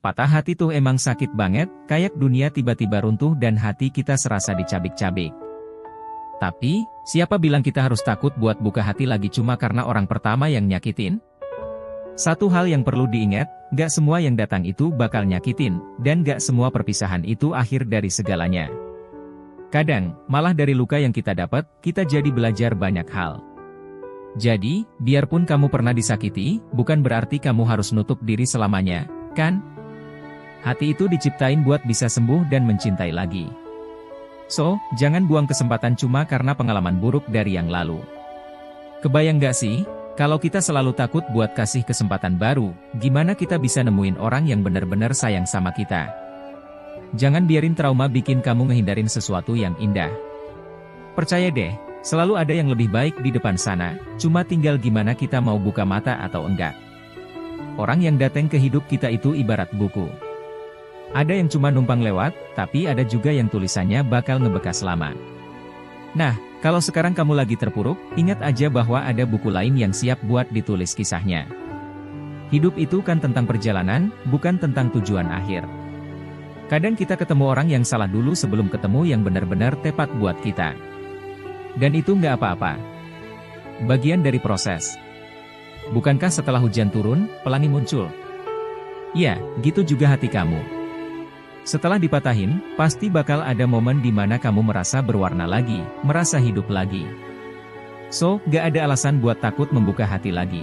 Patah hati tuh emang sakit banget, kayak dunia tiba-tiba runtuh dan hati kita serasa dicabik-cabik. Tapi, siapa bilang kita harus takut buat buka hati lagi cuma karena orang pertama yang nyakitin? Satu hal yang perlu diingat, gak semua yang datang itu bakal nyakitin, dan gak semua perpisahan itu akhir dari segalanya. Kadang, malah dari luka yang kita dapat, kita jadi belajar banyak hal. Jadi, biarpun kamu pernah disakiti, bukan berarti kamu harus nutup diri selamanya, kan? Hati itu diciptain buat bisa sembuh dan mencintai lagi. So, jangan buang kesempatan cuma karena pengalaman buruk dari yang lalu. Kebayang gak sih, kalau kita selalu takut buat kasih kesempatan baru, gimana kita bisa nemuin orang yang benar-benar sayang sama kita? Jangan biarin trauma bikin kamu ngehindarin sesuatu yang indah. Percaya deh, selalu ada yang lebih baik di depan sana, cuma tinggal gimana kita mau buka mata atau enggak. Orang yang datang ke hidup kita itu ibarat buku. Ada yang cuma numpang lewat, tapi ada juga yang tulisannya bakal ngebekas lama. Nah, kalau sekarang kamu lagi terpuruk, ingat aja bahwa ada buku lain yang siap buat ditulis kisahnya. Hidup itu kan tentang perjalanan, bukan tentang tujuan akhir. Kadang kita ketemu orang yang salah dulu sebelum ketemu yang benar-benar tepat buat kita. Dan itu nggak apa-apa. Bagian dari proses. Bukankah setelah hujan turun, pelangi muncul? Ya, gitu juga hati kamu. Setelah dipatahin, pasti bakal ada momen di mana kamu merasa berwarna lagi, merasa hidup lagi. So, gak ada alasan buat takut membuka hati lagi.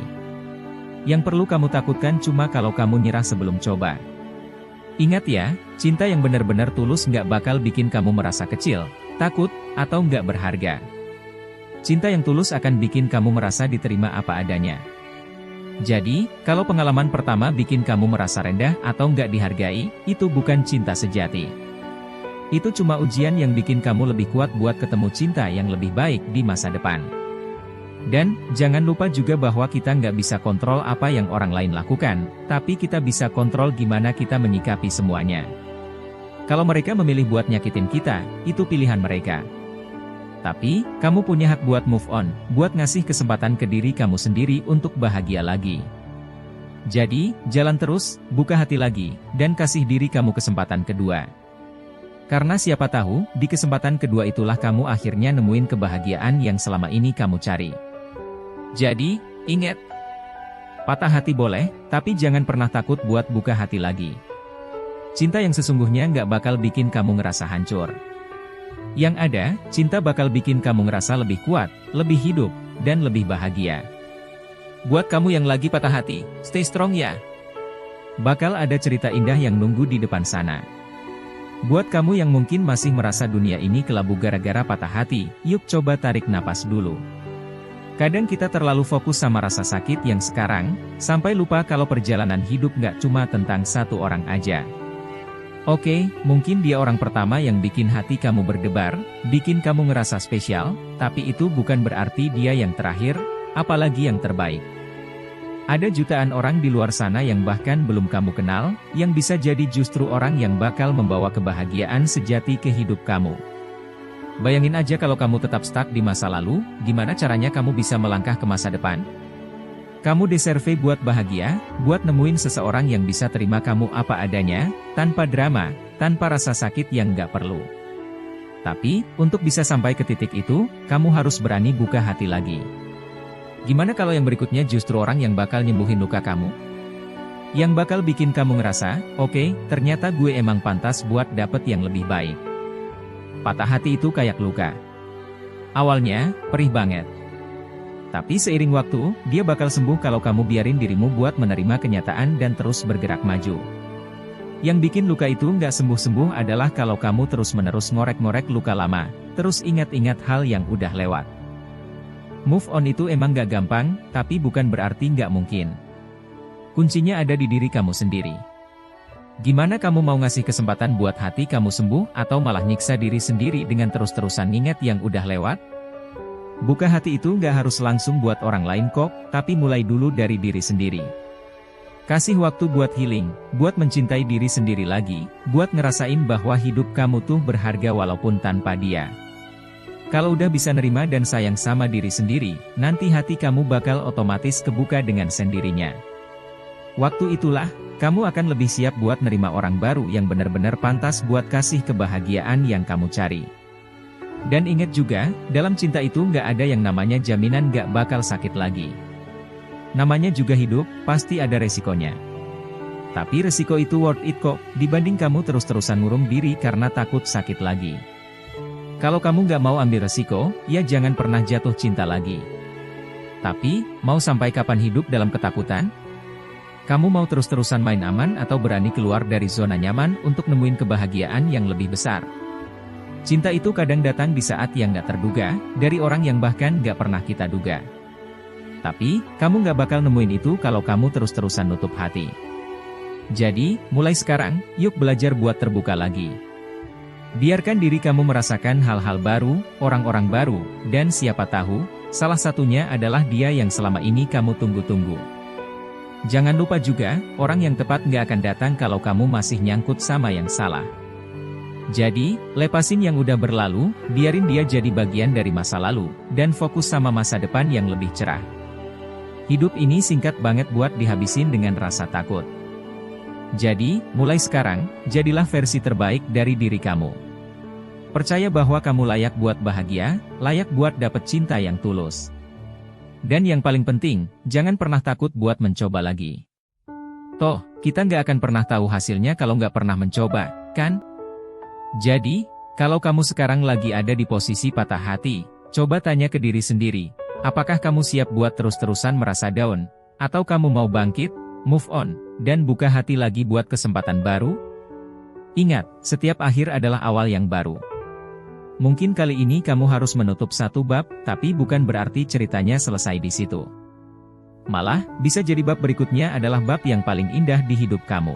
Yang perlu kamu takutkan cuma kalau kamu nyerah sebelum coba. Ingat ya, cinta yang benar-benar tulus gak bakal bikin kamu merasa kecil, takut, atau gak berharga. Cinta yang tulus akan bikin kamu merasa diterima apa adanya. Jadi, kalau pengalaman pertama bikin kamu merasa rendah atau nggak dihargai, itu bukan cinta sejati. Itu cuma ujian yang bikin kamu lebih kuat buat ketemu cinta yang lebih baik di masa depan. Dan, jangan lupa juga bahwa kita nggak bisa kontrol apa yang orang lain lakukan, tapi kita bisa kontrol gimana kita menyikapi semuanya. Kalau mereka memilih buat nyakitin kita, itu pilihan mereka. Tapi, kamu punya hak buat move on, buat ngasih kesempatan ke diri kamu sendiri untuk bahagia lagi. Jadi, jalan terus, buka hati lagi, dan kasih diri kamu kesempatan kedua. Karena siapa tahu, di kesempatan kedua itulah kamu akhirnya nemuin kebahagiaan yang selama ini kamu cari. Jadi, ingat, patah hati boleh, tapi jangan pernah takut buat buka hati lagi. Cinta yang sesungguhnya nggak bakal bikin kamu ngerasa hancur. Yang ada, cinta bakal bikin kamu ngerasa lebih kuat, lebih hidup, dan lebih bahagia. Buat kamu yang lagi patah hati, stay strong ya. Bakal ada cerita indah yang nunggu di depan sana. Buat kamu yang mungkin masih merasa dunia ini kelabu gara-gara patah hati, yuk coba tarik napas dulu. Kadang kita terlalu fokus sama rasa sakit yang sekarang, sampai lupa kalau perjalanan hidup nggak cuma tentang satu orang aja. Oke, mungkin dia orang pertama yang bikin hati kamu berdebar, bikin kamu ngerasa spesial, tapi itu bukan berarti dia yang terakhir, apalagi yang terbaik. Ada jutaan orang di luar sana yang bahkan belum kamu kenal, yang bisa jadi justru orang yang bakal membawa kebahagiaan sejati ke hidup kamu. Bayangin aja kalau kamu tetap stuck di masa lalu, gimana caranya kamu bisa melangkah ke masa depan? Kamu deserve buat bahagia, buat nemuin seseorang yang bisa terima kamu apa adanya, tanpa drama, tanpa rasa sakit yang nggak perlu. Tapi, untuk bisa sampai ke titik itu, kamu harus berani buka hati lagi. Gimana kalau yang berikutnya justru orang yang bakal nyembuhin luka kamu? Yang bakal bikin kamu ngerasa, oke, ternyata gue emang pantas buat dapet yang lebih baik. Patah hati itu kayak luka. Awalnya, perih banget. Tapi seiring waktu, dia bakal sembuh kalau kamu biarin dirimu buat menerima kenyataan dan terus bergerak maju. Yang bikin luka itu nggak sembuh-sembuh adalah kalau kamu terus-menerus ngorek-ngorek luka lama, terus ingat-ingat hal yang udah lewat. Move on itu emang nggak gampang, tapi bukan berarti nggak mungkin. Kuncinya ada di diri kamu sendiri. Gimana kamu mau ngasih kesempatan buat hati kamu sembuh atau malah nyiksa diri sendiri dengan terus-terusan nginget yang udah lewat? Buka hati itu nggak harus langsung buat orang lain kok, tapi mulai dulu dari diri sendiri. Kasih waktu buat healing, buat mencintai diri sendiri lagi, buat ngerasain bahwa hidup kamu tuh berharga walaupun tanpa dia. Kalau udah bisa nerima dan sayang sama diri sendiri, nanti hati kamu bakal otomatis kebuka dengan sendirinya. Waktu itulah, kamu akan lebih siap buat nerima orang baru yang benar-benar pantas buat kasih kebahagiaan yang kamu cari. Dan ingat juga, dalam cinta itu nggak ada yang namanya jaminan nggak bakal sakit lagi. Namanya juga hidup, pasti ada resikonya. Tapi resiko itu worth it kok, dibanding kamu terus-terusan ngurung diri karena takut sakit lagi. Kalau kamu nggak mau ambil resiko, ya jangan pernah jatuh cinta lagi. Tapi, mau sampai kapan hidup dalam ketakutan? Kamu mau terus-terusan main aman atau berani keluar dari zona nyaman untuk nemuin kebahagiaan yang lebih besar? Cinta itu kadang datang di saat yang nggak terduga, dari orang yang bahkan nggak pernah kita duga. Tapi, kamu nggak bakal nemuin itu kalau kamu terus-terusan nutup hati. Jadi, mulai sekarang, yuk belajar buat terbuka lagi. Biarkan diri kamu merasakan hal-hal baru, orang-orang baru, dan siapa tahu, salah satunya adalah dia yang selama ini kamu tunggu-tunggu. Jangan lupa juga, orang yang tepat nggak akan datang kalau kamu masih nyangkut sama yang salah. Jadi, lepasin yang udah berlalu, biarin dia jadi bagian dari masa lalu, dan fokus sama masa depan yang lebih cerah. Hidup ini singkat banget buat dihabisin dengan rasa takut. Jadi, mulai sekarang, jadilah versi terbaik dari diri kamu. Percaya bahwa kamu layak buat bahagia, layak buat dapet cinta yang tulus. Dan yang paling penting, jangan pernah takut buat mencoba lagi. Toh, kita nggak akan pernah tahu hasilnya kalau nggak pernah mencoba, kan? Jadi, kalau kamu sekarang lagi ada di posisi patah hati, coba tanya ke diri sendiri, apakah kamu siap buat terus-terusan merasa down? Atau kamu mau bangkit, move on, dan buka hati lagi buat kesempatan baru? Ingat, setiap akhir adalah awal yang baru. Mungkin kali ini kamu harus menutup satu bab, tapi bukan berarti ceritanya selesai di situ. Malah, bisa jadi bab berikutnya adalah bab yang paling indah di hidup kamu.